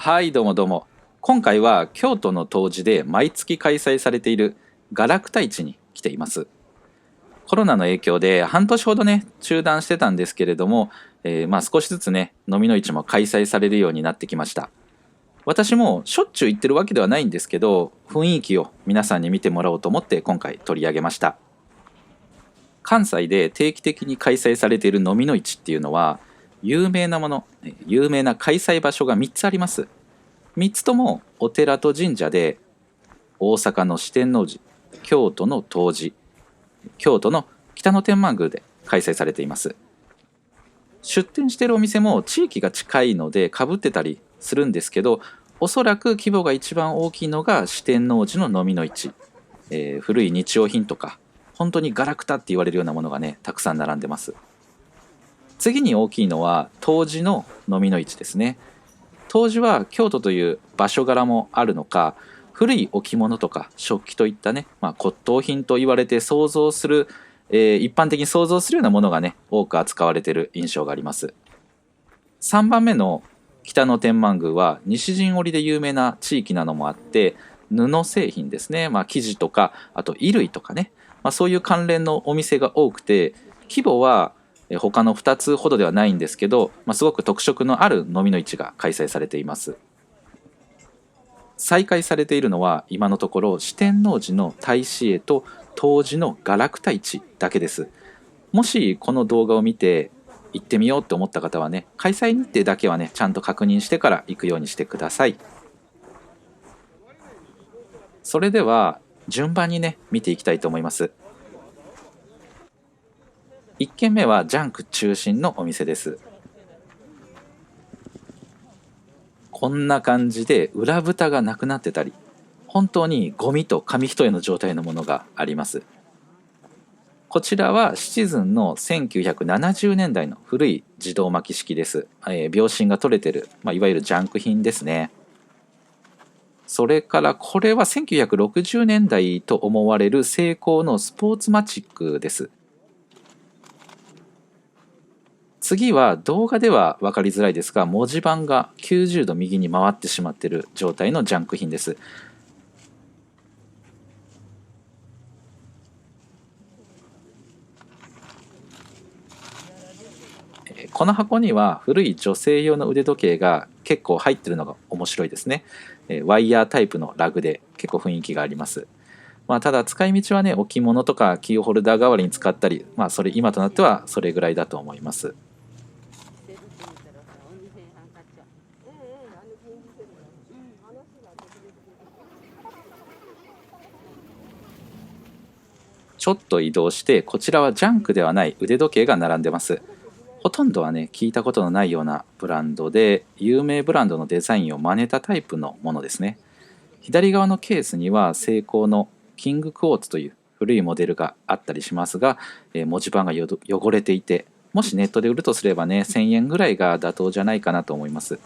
はいどうもどうも。今回は京都の東寺で毎月開催されている雅楽太市に来ています。コロナの影響で半年ほどね中断してたんですけれども、少しずつね飲みの市も開催されるようになってきました。私もしょっちゅう行ってるわけではないんですけど、雰囲気を皆さんに見てもらおうと思って今回取り上げました。関西で定期的に開催されている飲みの市っていうのは、有名なもの有名な開催場所が3つあります。3つともお寺と神社で、大阪の四天王寺、京都の東寺、京都の北野天満宮で開催されています。出店しているお店も地域が近いのでかぶってたりするんですけど、おそらく規模が一番大きいのが四天王寺の飲みの市、古い日用品とか本当にガラクタって言われるようなものがねたくさん並んでます。次に大きいのは東寺の飲みの市ですね。東寺は京都という場所柄もあるのか、古い置物とか食器といったね、骨董品と言われて想像する、一般的に想像するようなものがね多く扱われている印象があります。3番目の北野天満宮は西陣織で有名な地域なのもあって、布製品ですね、生地とかあと衣類とかね、そういう関連のお店が多くて、規模は他の2つほどではないんですけど、すごく特色のある飲みの市が開催されています。再開されているのは今のところ四天王寺の太子絵と東寺の雅楽太市だけです。もしこの動画を見て行ってみようと思った方はね、開催日程だけはねちゃんと確認してから行くようにしてください。それでは順番にね見ていきたいと思います。1軒目はジャンク中心のお店です。こんな感じで裏蓋がなくなってたり、本当にゴミと紙一重の状態のものがあります。こちらはシチズンの1970年代の古い自動巻き式です。秒針が取れてる、いわゆるジャンク品ですね。それからこれは1960年代と思われるセイコーのスポーツマチックです。次は動画では分かりづらいですが、文字盤が90度右に回ってしまっている状態のジャンク品です。この箱には古い女性用の腕時計が結構入ってるのが面白いですね。ワイヤータイプのラグで結構雰囲気があります。ただ使い道はね、置物とかキーホルダー代わりに使ったり、それ今となってはそれぐらいだと思います。ちょっと移動して、こちらはジャンクではない腕時計が並んでます。ほとんどはね聞いたことのないようなブランドで、有名ブランドのデザインを真似たタイプのものですね。左側のケースにはセイコーのキングクォーツという古いモデルがあったりしますが、文字盤が汚れていて、もしネットで売るとすればね1000円ぐらいが妥当じゃないかなと思います。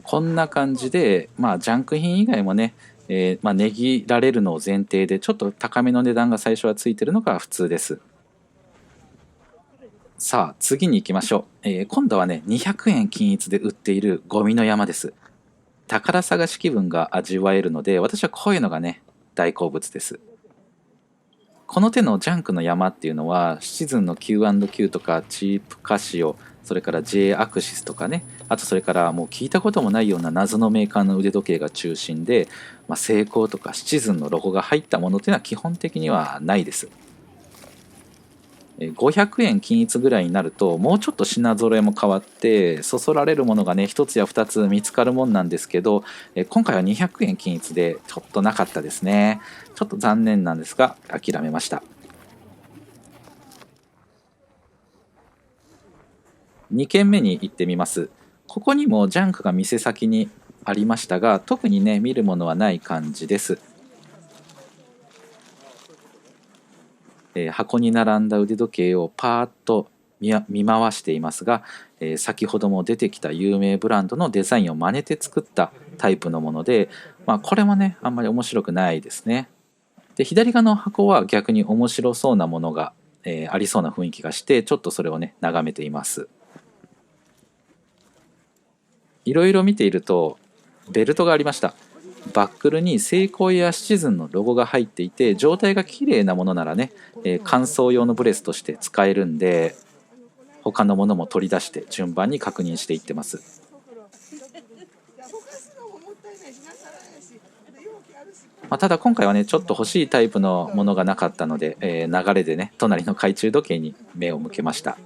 こんな感じで、ジャンク品以外もね、値切られるのを前提でちょっと高めの値段が最初はついてるのが普通です。さあ次に行きましょう。今度はね200円均一で売っているゴミの山です。宝探し気分が味わえるので、私はこういうのがね大好物です。この手のジャンクの山っていうのはシチズンの Q&Q とかチープカシオ、それから J アクシスとかね、あとそれからもう聞いたこともないような謎のメーカーの腕時計が中心で、セイコーとかシチズンのロゴが入ったものっていうのは基本的にはないです。500円均一ぐらいになるともうちょっと品揃えも変わってそそられるものがね1つや2つ見つかるもんなんですけど、今回は200円均一でちょっとなかったですね。ちょっと残念なんですが諦めました。2軒目に行ってみます。ここにもジャンクが店先にありましたが、特にね見るものはない感じです。箱に並んだ腕時計をパーッと見回していますが、先ほども出てきた有名ブランドのデザインを真似て作ったタイプのもので、これもねあんまり面白くないですね。で左側の箱は逆に面白そうなものが、ありそうな雰囲気がして、ちょっとそれをね眺めています。いろいろ見ているとベルトがありました。バックルにセイコーやシチズンのロゴが入っていて、状態が綺麗なものならね、乾燥用のブレスとして使えるんで、他のものも取り出して順番に確認していってます。ただ今回はねちょっと欲しいタイプのものがなかったので、流れでね隣の懐中時計に目を向けました。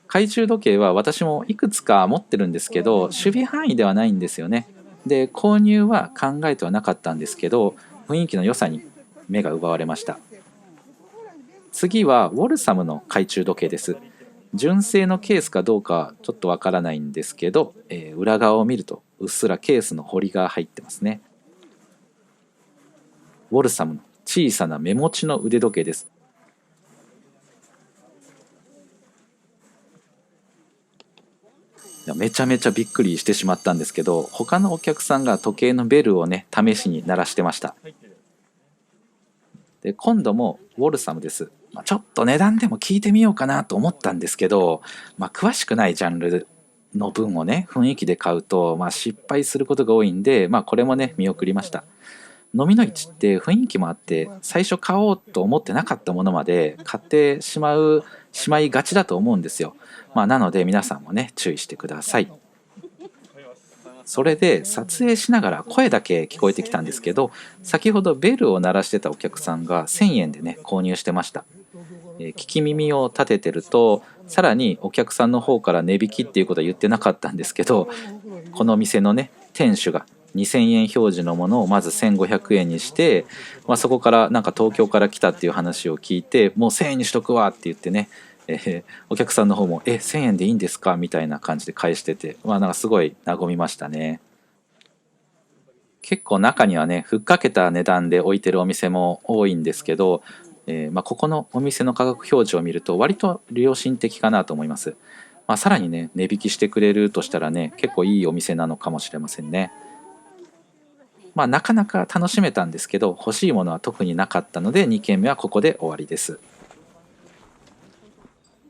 懐中時計は私もいくつか持ってるんですけど、守備範囲ではないんですよね。で購入は考えてはなかったんですけど、雰囲気の良さに目が奪われました。次はウォルサムの懐中時計です。純正のケースかどうかちょっとわからないんですけど、裏側を見るとうっすらケースの彫りが入ってますね。ウォルサムの小さな目持ちの腕時計です。めちゃめちゃびっくりしてしまったんですけど、他のお客さんが時計のベルをね試しに鳴らしてました。で今度もウォルサムです。ちょっと値段でも聞いてみようかなと思ったんですけど、詳しくないジャンルの分をね雰囲気で買うと、失敗することが多いんで、これもね見送りました。飲みの市って雰囲気もあって、最初買おうと思ってなかったものまで買ってしまいがちだと思うんですよ。なので皆さんもね注意してください。それで撮影しながら声だけ聞こえてきたんですけど、先ほどベルを鳴らしてたお客さんが1000円でね購入してました。聞き耳を立ててると、さらにお客さんの方から値引きっていうことは言ってなかったんですけど、この店のね店主が2000円表示のものをまず1500円にして、そこからなんか東京から来たっていう話を聞いて、もう1000円にしとくわって言ってね、お客さんの方も1000円でいいんですかみたいな感じで返してて、なんかすごい和みましたね。結構中にはねふっかけた値段で置いてるお店も多いんですけど、ここのお店の価格表示を見ると割と良心的かなと思います。さらにね値引きしてくれるとしたらね結構いいお店なのかもしれませんね。なかなか楽しめたんですけど、欲しいものは特になかったので2軒目はここで終わりです。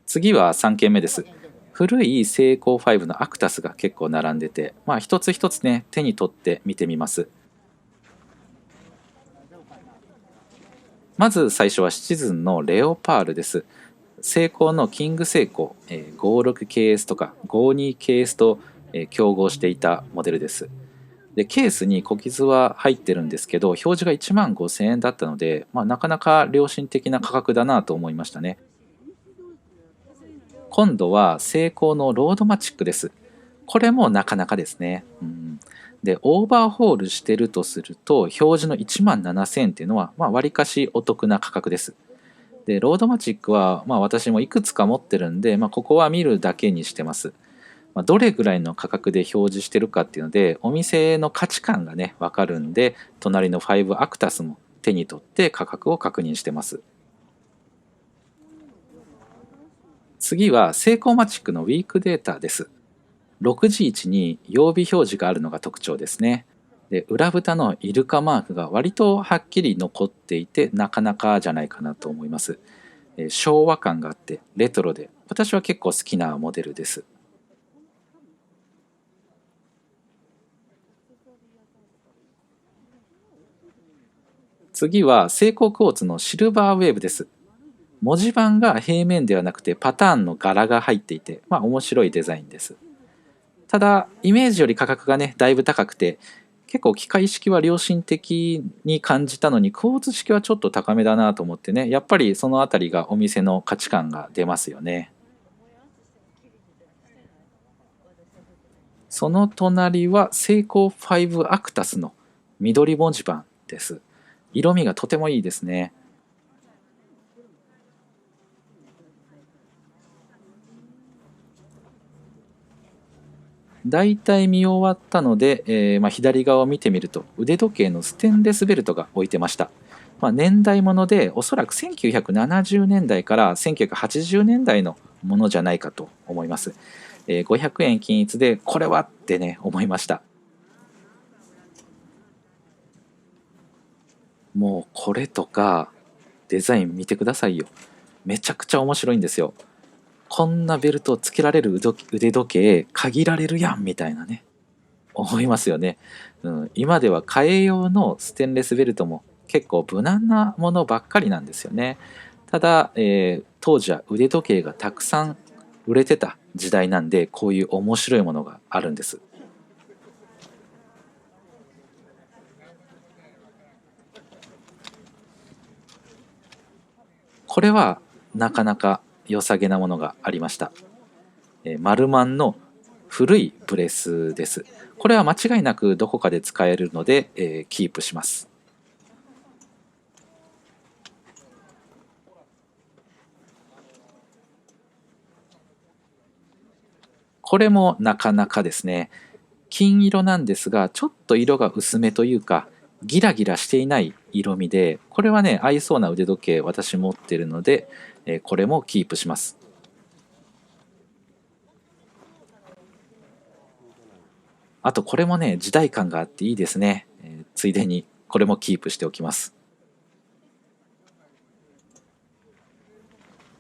次は3軒目です。古いセイコー5のアクタスが結構並んでて、一つ一つね手に取って見てみます。まず最初はシチズンのレオパールです。セイコーのキングセイコー、56KS とか 52KS と競合していたモデルです。でケースに小傷は入ってるんですけど、表示が1万5000円だったので、なかなか良心的な価格だなと思いましたね。今度はセイコーのロードマチックです。これもなかなかですね。でオーバーホールしてるとすると表示の1万7000円っていうのはわりかしお得な価格です。でロードマチックは私もいくつか持ってるんで、ここは見るだけにしてます。どれぐらいの価格で表示してるかっていうのでお店の価値観がね分かるんで、隣の5アクタスも手に取って価格を確認してます。次はセイコーマチックのウィークデータです。6G1 に曜日表示があるのが特徴ですね。で裏蓋のイルカマークが割とはっきり残っていて、なかなかじゃないかなと思います。昭和感があってレトロで、私は結構好きなモデルです。次はセイコークォーツのシルバーウェーブです。文字盤が平面ではなくてパターンの柄が入っていて、面白いデザインです。ただイメージより価格がねだいぶ高くて、結構機械式は良心的に感じたのにクォーツ式はちょっと高めだなと思ってね、やっぱりそのあたりがお店の価値観が出ますよね。その隣はセイコー5アクタスの緑文字盤です。色味がとてもいいですね。だいたい見終わったので、左側を見てみると腕時計のステンレスベルトが置いてました。年代物でおそらく1970年代から1980年代のものじゃないかと思います。500円均一でこれはってね思いました。もうこれとかデザイン見てくださいよ。めちゃくちゃ面白いんですよ。こんなベルトをつけられる腕時計限られるやんみたいなね。思いますよね。今では替え用のステンレスベルトも結構無難なものばっかりなんですよね。ただ、当時は腕時計がたくさん売れてた時代なんで、こういう面白いものがあるんです。これはなかなか良さげなものがありました。マルマンの古いブレスです。これは間違いなくどこかで使えるので、キープします。これもなかなかですね。金色なんですが、ちょっと色が薄めというか、ギラギラしていない色味で、これはね、合いそうな腕時計私持ってるので、これもキープします。あとこれもね、時代感があっていいですね。ついでにこれもキープしておきます。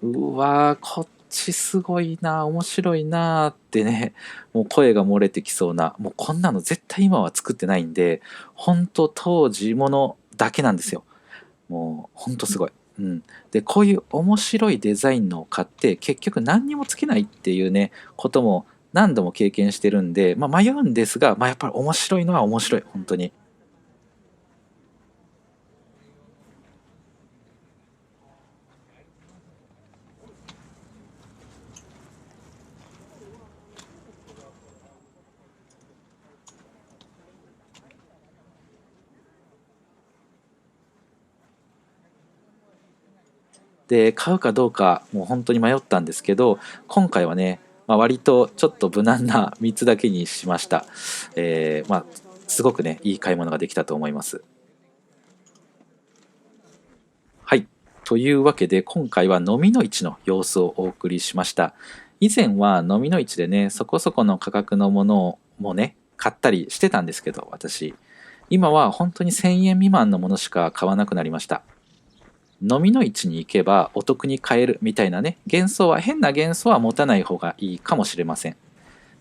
うわー、こっちすごいな、面白いなーってね、もう声が漏れてきそうな、もうこんなの絶対今は作ってないんで、ほんと当時ものだけなんですよ。もうほんとすごい。うん、でこういう面白いデザインのを買って結局何にもつけないっていうねことも何度も経験してるんで、迷うんですが、やっぱり面白いのは面白い本当に。で買うかどうかもう本当に迷ったんですけど、今回はね、割とちょっと無難な3つだけにしました。すごくねいい買い物ができたと思います。はい。というわけで今回は飲みの市の様子をお送りしました。以前は飲みの市でね、そこそこの価格のものもね、買ったりしてたんですけど、私。今は本当に1000円未満のものしか買わなくなりました。飲みの市に行けばお得に買えるみたいなね、変な幻想は持たない方がいいかもしれません。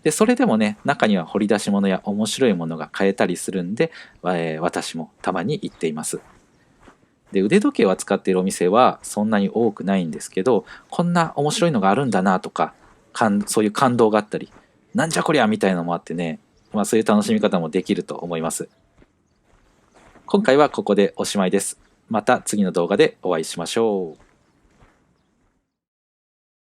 で、それでもね、中には掘り出し物や面白いものが買えたりするんで、私もたまに行っています。で、腕時計を扱っているお店はそんなに多くないんですけど、こんな面白いのがあるんだなとか、そういう感動があったり、なんじゃこりゃみたいなのもあってね、そういう楽しみ方もできると思います。今回はここでおしまいです。また次の動画でお会いしましょう。